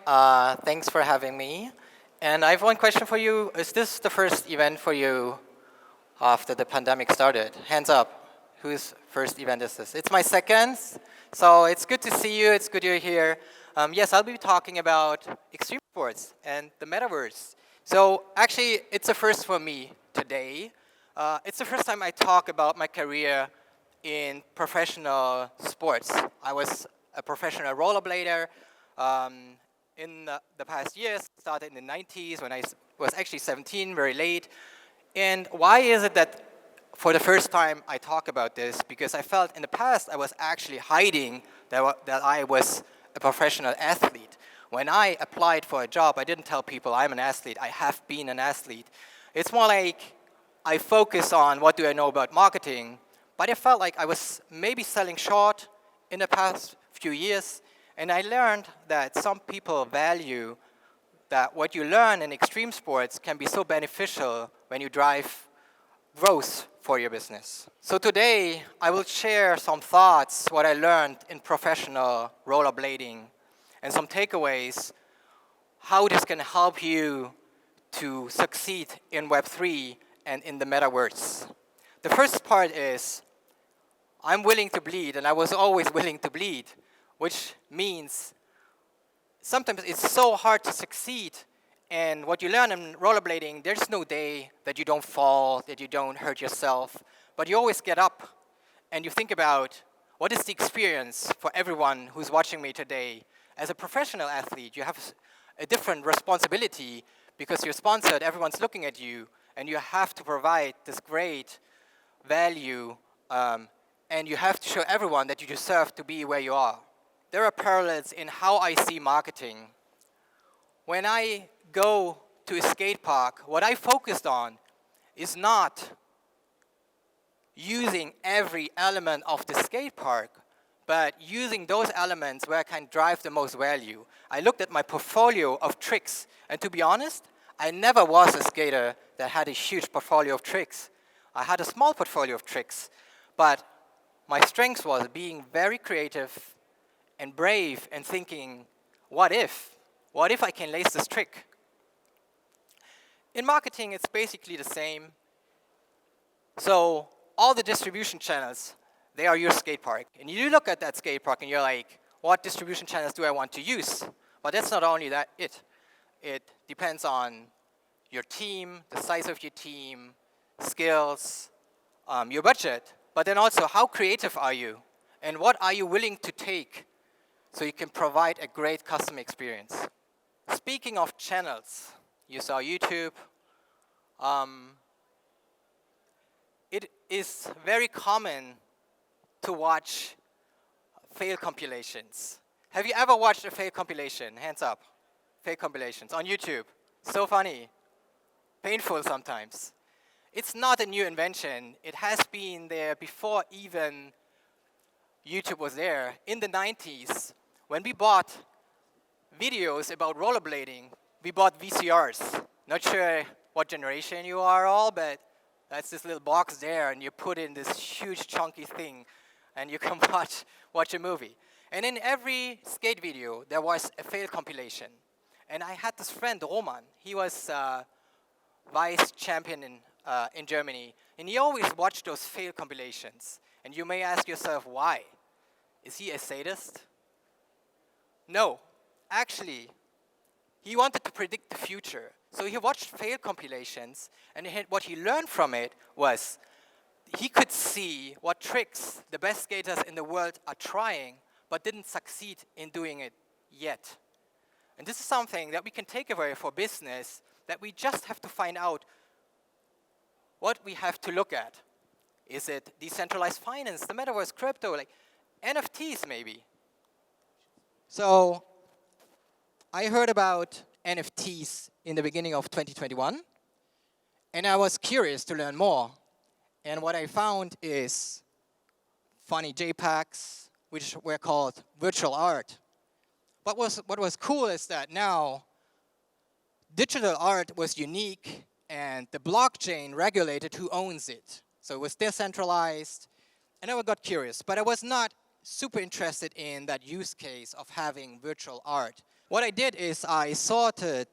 Thanks for having me. And I have one question for you. Is this the first event for you after the pandemic started? Hands up. Whose first event is this? It's my second. So it's good to see you. It's good you're here. Yes, I'll be talking about extreme sports and the Metaverse. So actually, it's a first for me today. It's the first time I talk about my career in professional sports. I was a professional rollerblader in the past years. Started in the 90s when I was actually 17, very late. And why is it that for the first time I talk about this? Because I felt in the past I was actually hiding that I was a professional athlete. When I applied for a job, I didn't tell people I'm an athlete. I have been an athlete. It's more like I focus on what do I know about marketing, but I felt like I was maybe selling short in the past few years, and I learned that some people value that what you learn in extreme sports can be so beneficial when you drive growth for your business. So today, I will share some thoughts, what I learned in professional rollerblading, and some takeaways, how this can help you to succeed in Web3 and in the Metaverse. The first part is, I'm willing to bleed, and I was always willing to bleed, which means sometimes it's so hard to succeed. And what you learn in rollerblading, there's no day that you don't fall, that you don't hurt yourself, but you always get up and you think about what is the experience for everyone who's watching me today. As a professional athlete, you have a different responsibility because you're sponsored, everyone's looking at you, and you have to provide this great value, and you have to show everyone that you deserve to be where you are. There are parallels in how I see marketing. When I go to a skate park, what I focused on is not using every element of the skate park, but using those elements where I can drive the most value. I looked at my portfolio of tricks, and to be honest, I never was a skater that had a huge portfolio of tricks. I had a small portfolio of tricks, but my strength was being very creative and brave and thinking, what if? What if I can lace this trick? In marketing, it's basically the same. So all the distribution channels, they are your skate park. And you look at that skate park and you're like, what distribution channels do I want to use? But that's not only that it depends on your team, the size of your team, skills, your budget, but then also how creative are you? And what are you willing to take so you can provide a great customer experience? Speaking of channels, you saw YouTube. It is very common to watch fail compilations. Have you ever watched a fail compilation? Hands up. Fail compilations on YouTube. So funny. Painful sometimes. It's not a new invention. It has been there before even YouTube was there. In the 90s, when we bought videos about rollerblading, we bought VCRs. Not sure what generation you are all, but that's this little box there, and you put in this huge chunky thing, and you can watch a movie. And in every skate video, there was a fail compilation. And I had this friend, Roman. He was vice champion in Germany, and he always watched those fail compilations. And you may ask yourself, why? Is he a sadist? No. Actually, he wanted to predict the future. So he watched fail compilations, and what he learned from it was he could see what tricks the best skaters in the world are trying, but didn't succeed in doing it yet. And this is something that we can take away for business, that we just have to find out what we have to look at. Is it decentralized finance, the Metaverse, crypto, like NFTs maybe? So I heard about NFTs in the beginning of 2021, and I was curious to learn more. And what I found is funny JPEGs, which were called virtual art. But what was cool is that now digital art was unique, and the blockchain regulated who owns it. So it was decentralized, and I got curious. But I was not super interested in that use case of having virtual art. What I did is I sorted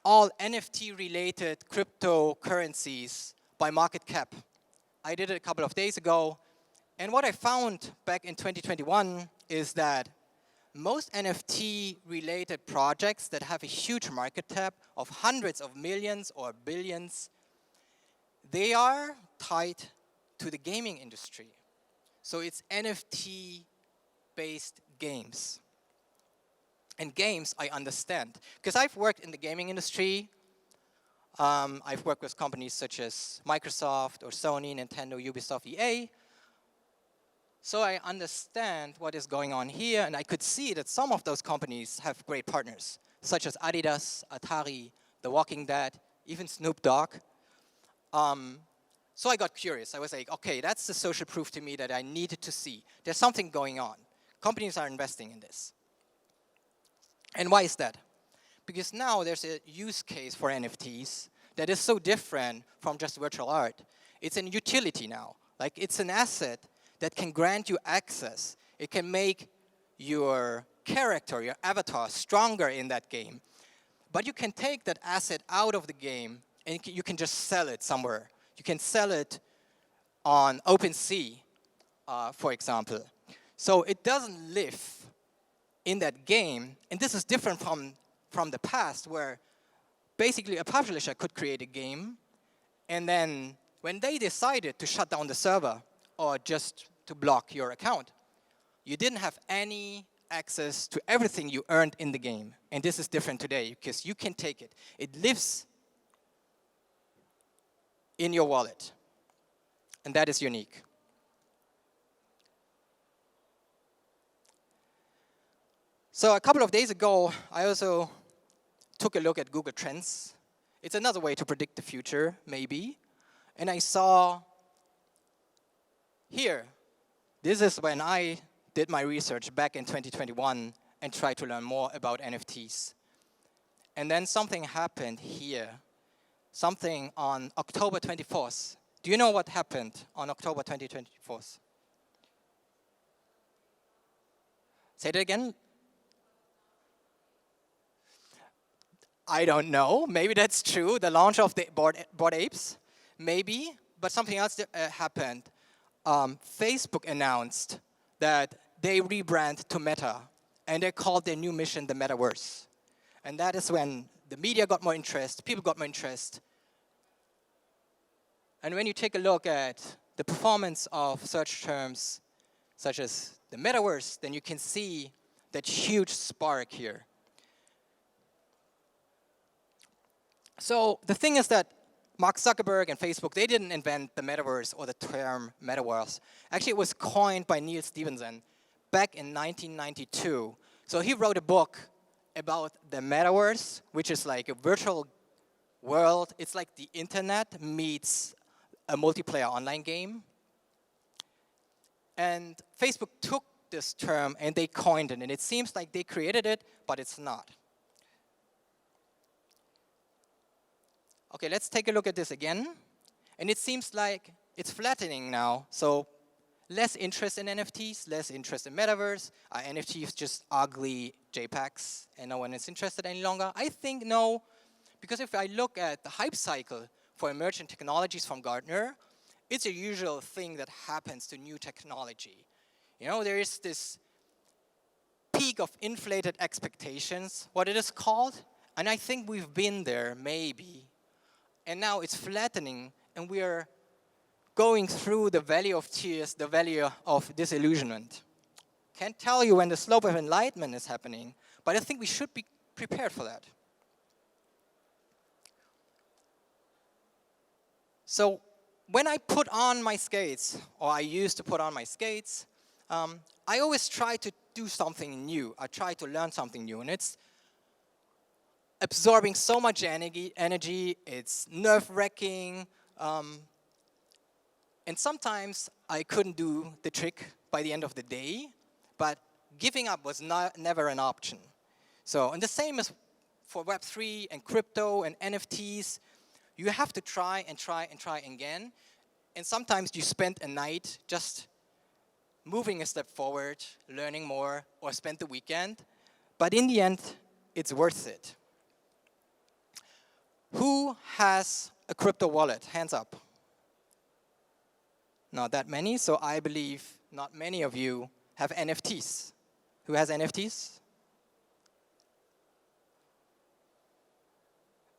all NFT-related cryptocurrencies by market cap. I did it a couple of days ago. And what I found back in 2021 is that most NFT-related projects that have a huge market cap of hundreds of millions or billions, they are tied to the gaming industry. So it's NFT-based games. And games, I understand. Because I've worked in the gaming industry. I've worked with companies such as Microsoft or Sony, Nintendo, Ubisoft, EA. So I understand what is going on here, and I could see that some of those companies have great partners, such as Adidas, Atari, The Walking Dead, even Snoop Dogg. So I got curious. I was like, okay, that's the social proof to me that I needed to see. There's something going on. Companies are investing in this. And why is that? Because now there's a use case for NFTs that is so different from just virtual art. It's a utility now. Like, it's an asset that can grant you access. It can make your character, your avatar, stronger in that game. But you can take that asset out of the game and you can just sell it somewhere. You can sell it on OpenSea, for example. So it doesn't live in that game, and this is different from the past, where basically a publisher could create a game, and then when they decided to shut down the server or just to block your account, you didn't have any access to everything you earned in the game. And this is different today, because you can take it. It lives in your wallet, and that is unique. So a couple of days ago, I also took a look at Google Trends. It's another way to predict the future, maybe. And I saw here, this is when I did my research back in 2021 and tried to learn more about NFTs. And then something happened here, something on October 24th. Do you know what happened on October 24th? Say that again. I don't know. Maybe that's true. The launch of the Bored Apes, maybe. But something else happened. Facebook announced that they rebrand to Meta, and they called their new mission the Metaverse. And that is when the media got more interest, people got more interest. And when you take a look at the performance of search terms such as the Metaverse, then you can see that huge spark here. So the thing is that Mark Zuckerberg and Facebook, they didn't invent the Metaverse or the term Metaverse. Actually, it was coined by Neil Stephenson back in 1992. So he wrote a book about the Metaverse, which is like a virtual world. It's like the internet meets a multiplayer online game. And Facebook took this term and they coined it. And it seems like they created it, but it's not. Okay, let's take a look at this again. And it seems like it's flattening now. So less interest in NFTs, less interest in Metaverse. Are NFTs just ugly JPEGs and no one is interested any longer? I think no, because if I look at the hype cycle for emerging technologies from Gartner, it's a usual thing that happens to new technology. You know, there is this peak of inflated expectations, what it is called. And I think we've been there, maybe. And now it's flattening, and we are going through the valley of tears, the valley of disillusionment. Can't tell you when the slope of enlightenment is happening, but I think we should be prepared for that. So when I put on my skates, or I used to put on my skates, I always try to do something new. I try to learn something new, and it's absorbing so much energy, it's nerve-wracking, and sometimes I couldn't do the trick by the end of the day, but giving up was never an option. So, and the same is for Web3 and crypto and NFTs. You have to try and try and try again, and sometimes you spend a night just moving a step forward, learning more, or spend the weekend. but in the end, it's worth it. Who has a crypto wallet? Hands up. Not that many, so I believe not many of you have NFTs. Who has NFTs?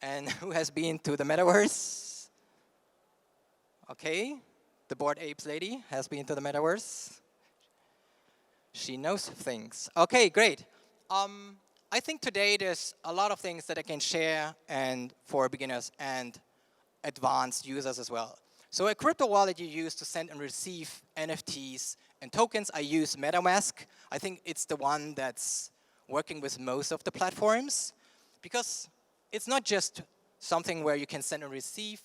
And who has been to the Metaverse? Okay, the Bored Apes lady has been to the Metaverse. She knows things. Okay, great. I think today there's a lot of things that I can share and for beginners and advanced users as well. So a crypto wallet you use to send and receive NFTs and tokens. I use MetaMask. I think it's the one that's working with most of the platforms because it's not just something where you can send and receive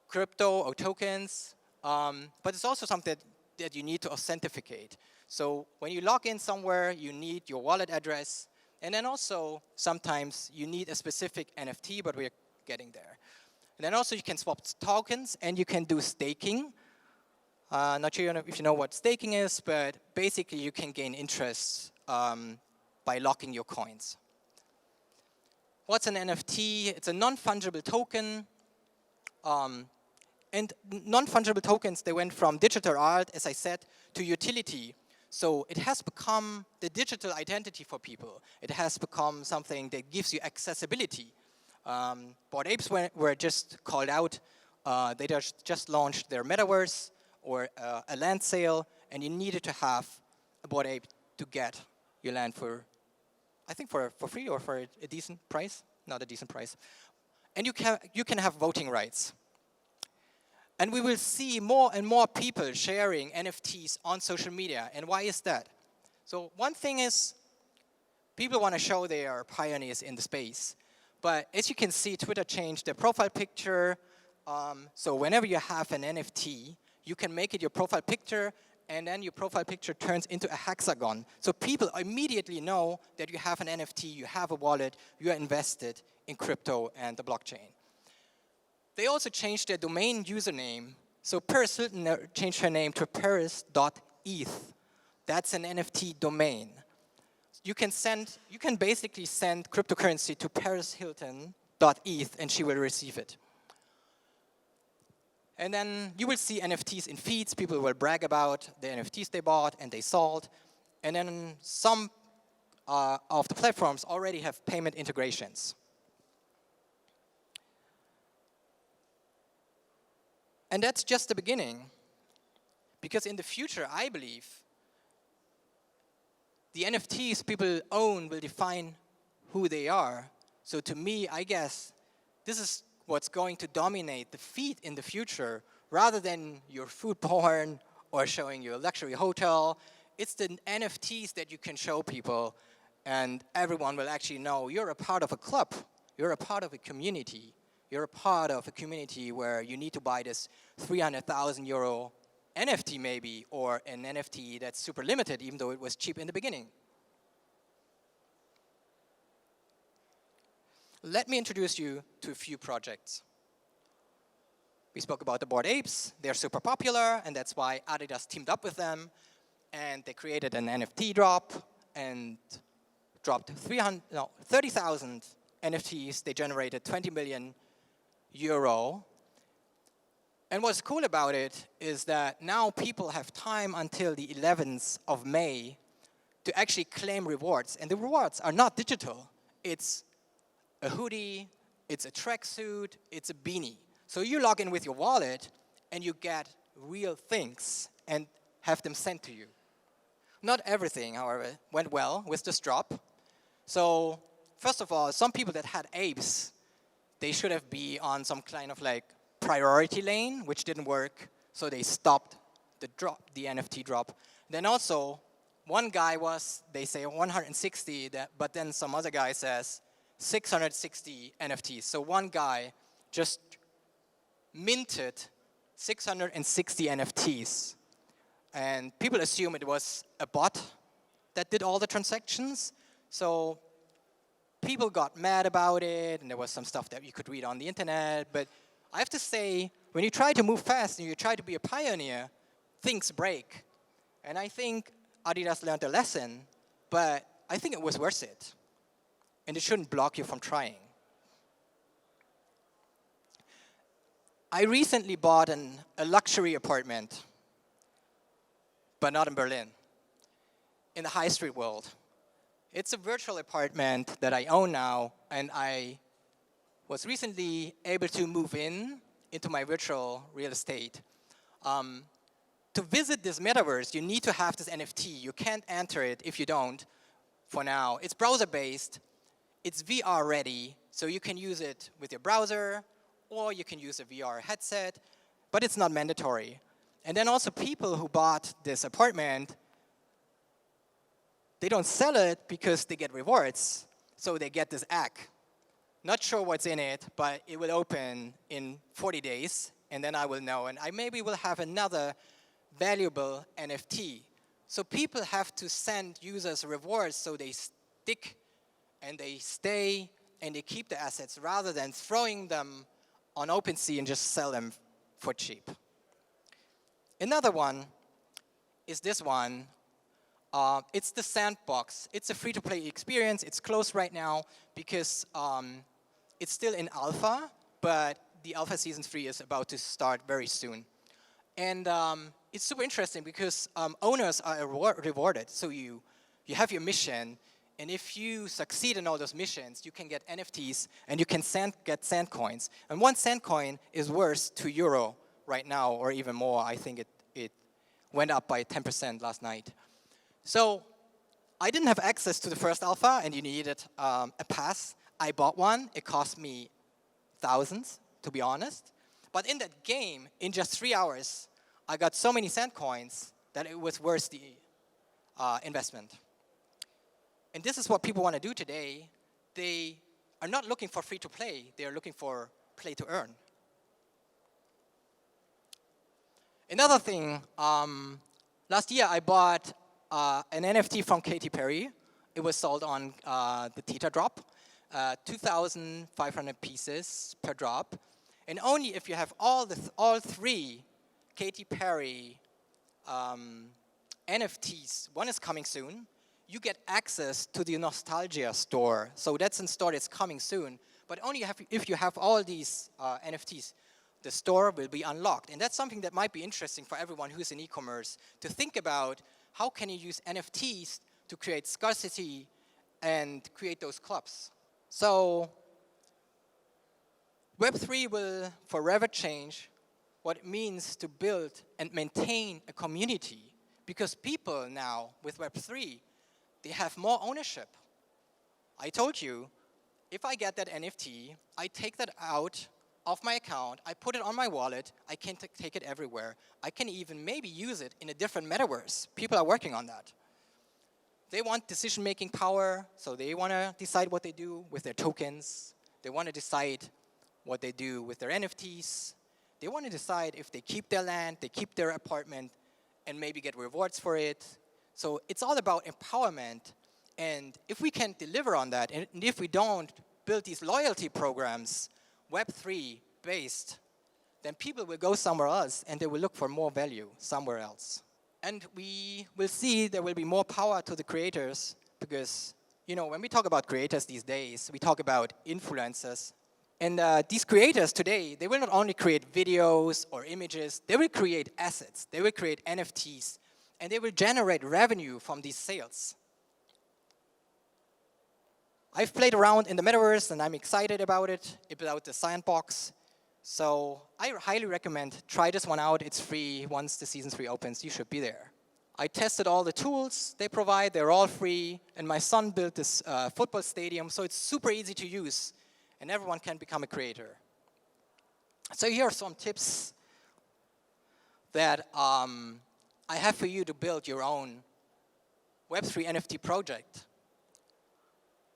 crypto or tokens, but it's also something that you need to authenticate. So when you log in somewhere, you need your wallet address, and then also sometimes you need a specific NFT, but we're getting there. And then also you can swap tokens, and you can do staking. Not sure if you know what staking is, but basically you can gain interest by locking your coins. What's an NFT? It's a non-fungible token. And non-fungible tokens, they went from digital art, as I said, to utility. So it has become the digital identity for people. It has become something that gives you accessibility. Bored Apes were just called out. They just launched their Metaverse or a land sale, and you needed to have a Bored Ape to get your land for, I think for free or for a decent price. Not a decent price. And you can have voting rights. And we will see more and more people sharing NFTs on social media. And why is that? So one thing is, people want to show they are pioneers in the space. But as you can see, Twitter changed their profile picture. So whenever you have an NFT, you can make it your profile picture, and then your profile picture turns into a hexagon. So people immediately know that you have an NFT, you have a wallet, you are invested in crypto and the blockchain. They also changed their domain username. So Paris Hilton changed her name to paris.eth. That's an NFT domain. You can basically send cryptocurrency to parishilton.eth, and she will receive it. And then you will see NFTs in feeds. People will brag about the NFTs they bought and they sold. And then some of the platforms already have payment integrations. And that's just the beginning. Because in the future, I believe, the NFTs people own will define who they are. So to me, I guess, this is what's going to dominate the feed in the future, rather than your food porn or showing your luxury hotel. It's the NFTs that you can show people, and everyone will actually know you're a part of a club. You're a part of a community. You're a part of a community where you need to buy this 300,000 euro NFT maybe, or an NFT that's super limited, even though it was cheap in the beginning. Let me introduce you to a few projects. We spoke about the Bored Apes. They're super popular, and that's why Adidas teamed up with them, and they created an NFT drop and dropped 30,000 NFTs. They generated 20 million euro. And what's cool about it is that now people have time until the 11th of May to actually claim rewards. And the rewards are not digital. It's a hoodie, it's a tracksuit, it's a beanie. So you log in with your wallet and you get real things and have them sent to you. Not everything, however, went well with this drop. So first of all, some people that had apes, they should have been on some kind of like priority lane, which didn't work, so they stopped the NFT drop. Then also, one guy was, they say 160, but then some other guy says 660 NFTs. So one guy just minted 660 NFTs. And people assume it was a bot that did all the transactions. So people got mad about it, and there was some stuff that you could read on the internet. But I have to say, when you try to move fast and you try to be a pioneer, things break. And I think Adidas learned a lesson, but I think it was worth it. And it shouldn't block you from trying. I recently bought a luxury apartment, but not in Berlin, in the high street world. It's a virtual apartment that I own now, and I was recently able to move into my virtual real estate. To visit this metaverse, you need to have this NFT. You can't enter it if you don't for now. It's browser-based. It's VR-ready, so you can use it with your browser, or you can use a VR headset, but it's not mandatory. And then also people who bought this apartment, they don't sell it because they get rewards. So they get this egg. Not sure what's in it, but it will open in 40 days, and then I will know. And I maybe will have another valuable NFT. So people have to send users rewards so they stick and they stay and they keep the assets rather than throwing them on OpenSea and just sell them for cheap. Another one is this one. It's the Sandbox. It's a free-to-play experience. It's closed right now because it's still in alpha, but the alpha season 3 is about to start very soon. And it's super interesting because owners are rewarded. So you have your mission, and if you succeed in all those missions, you can get NFTs, and you can get sand coins. And one sand coin is worth €2 right now, or even more. I think it went up by 10% last night. So I didn't have access to the first alpha, and you needed a pass. I bought one. It cost me thousands, to be honest. But in that game, in just 3 hours, I got so many sand coins that it was worth the investment. And this is what people want to do today. They are not looking for free-to-play. They are looking for play-to-earn. Another thing, last year I bought an NFT from Katy Perry. It was sold on the Theta drop, 2,500 pieces per drop. And only if you have all three Katy Perry NFTs, one is coming soon, you get access to the Nostalgia store. So that's in store, it's coming soon. But only if you have all these NFTs, the store will be unlocked. And that's something that might be interesting for everyone who's in e-commerce, to think about how can you use NFTs to create scarcity and create those clubs. So Web3 will forever change what it means to build and maintain a community, because people now with Web3, they have more ownership. I told you, if I get that NFT, I take that out of my account, I put it on my wallet, I can take it everywhere. I can even maybe use it in a different metaverse. People are working on that. They want decision-making power, so they want to decide what they do with their tokens. They want to decide what they do with their NFTs. They want to decide if they keep their land, they keep their apartment, and maybe get rewards for it. So it's all about empowerment. And if we can deliver on that, and if we don't build these loyalty programs, Web3 based, then people will go somewhere else and they will look for more value somewhere else. And we will see there will be more power to the creators, because when we talk about creators these days, we talk about influencers. And these creators today, they will not only create videos or images, they will create assets, they will create NFTs, and they will generate revenue from these sales. I've played around in the metaverse and I'm excited about it, about the Sandbox. So I highly recommend, try this one out. It's free. Once the season 3 opens, you should be there. I tested all the tools they provide. They're all free. And my son built this football stadium, so it's super easy to use. And everyone can become a creator. So here are some tips that I have for you to build your own Web3 NFT project.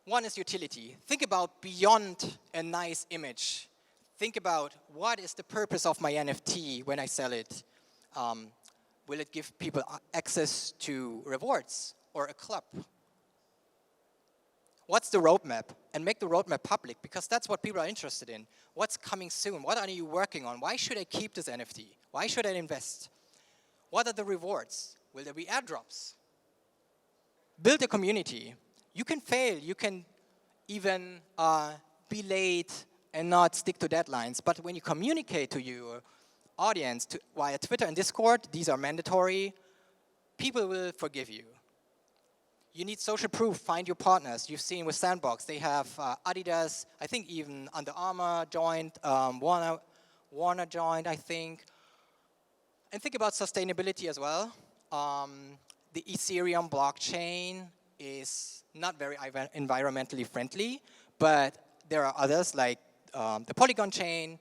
One is utility. Think about beyond a nice image. Think about, what is the purpose of my NFT when I sell it? Will it give people access to rewards or a club? What's the roadmap? And make the roadmap public, because that's what people are interested in. What's coming soon? What are you working on? Why should I keep this NFT? Why should I invest? What are the rewards? Will there be airdrops? Build a community. You can fail. You can even be late and not stick to deadlines. But when you communicate to your audience via Twitter and Discord, these are mandatory, people will forgive you. You need social proof. Find your partners. You've seen with Sandbox, they have Adidas, I think even Under Armour joined, Warner joined, I think. And think about sustainability as well. The Ethereum blockchain is not very environmentally friendly, but there are others like the Polygon chain,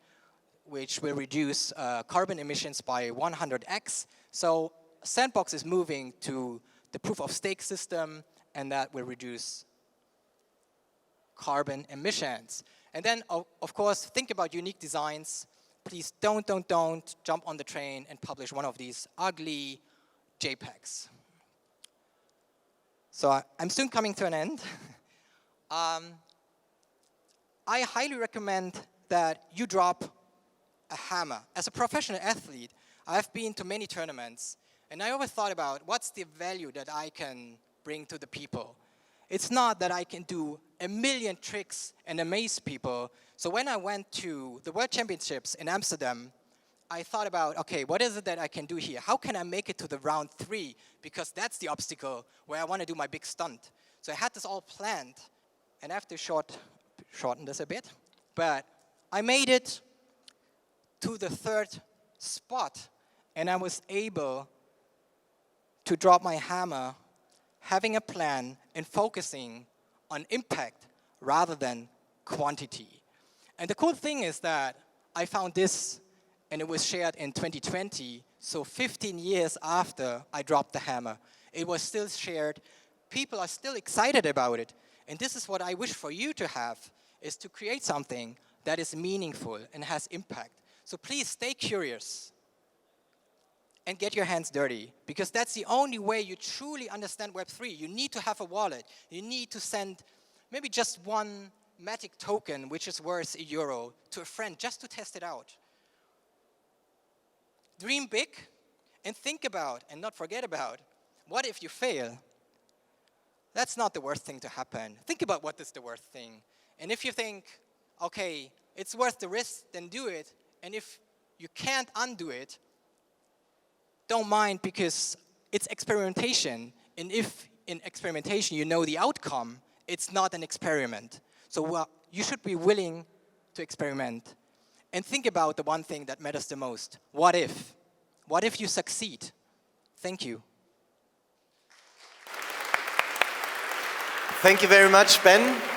which will reduce carbon emissions by 100x. So Sandbox is moving to the proof of stake system, and that will reduce carbon emissions. And then, of course, think about unique designs. Please don't jump on the train and publish one of these ugly JPEGs. So I'm soon coming to an end. I highly recommend that you drop a hammer. As a professional athlete, I've been to many tournaments, and I always thought about what's the value that I can bring to the people. It's not that I can do a million tricks and amaze people. So when I went to the World Championships in Amsterdam, I thought about, okay, what is it that I can do here? How can I make it to the round 3? Because that's the obstacle where I want to do my big stunt. So I had this all planned, and I have to shorten this a bit. But I made it to the 3rd spot, and I was able to drop my hammer, having a plan and focusing on impact rather than quantity. And the cool thing is that I found this, and it was shared in 2020, so 15 years after I dropped the hammer. It was still shared. People are still excited about it. And this is what I wish for you to have, is to create something that is meaningful and has impact. So please stay curious and get your hands dirty, because that's the only way you truly understand Web3. You need to have a wallet. You need to send maybe just one Matic token, which is worth €1, to a friend just to test it out. Dream big and think about, and not forget about, what if you fail? That's not the worst thing to happen. Think about what is the worst thing. And if you think, okay, it's worth the risk, then do it. And if you can't undo it, don't mind, because it's experimentation. And if in experimentation you know the outcome, it's not an experiment. So you should be willing to experiment. And think about the one thing that matters the most. What if? What if you succeed? Thank you. Thank you very much, Ben.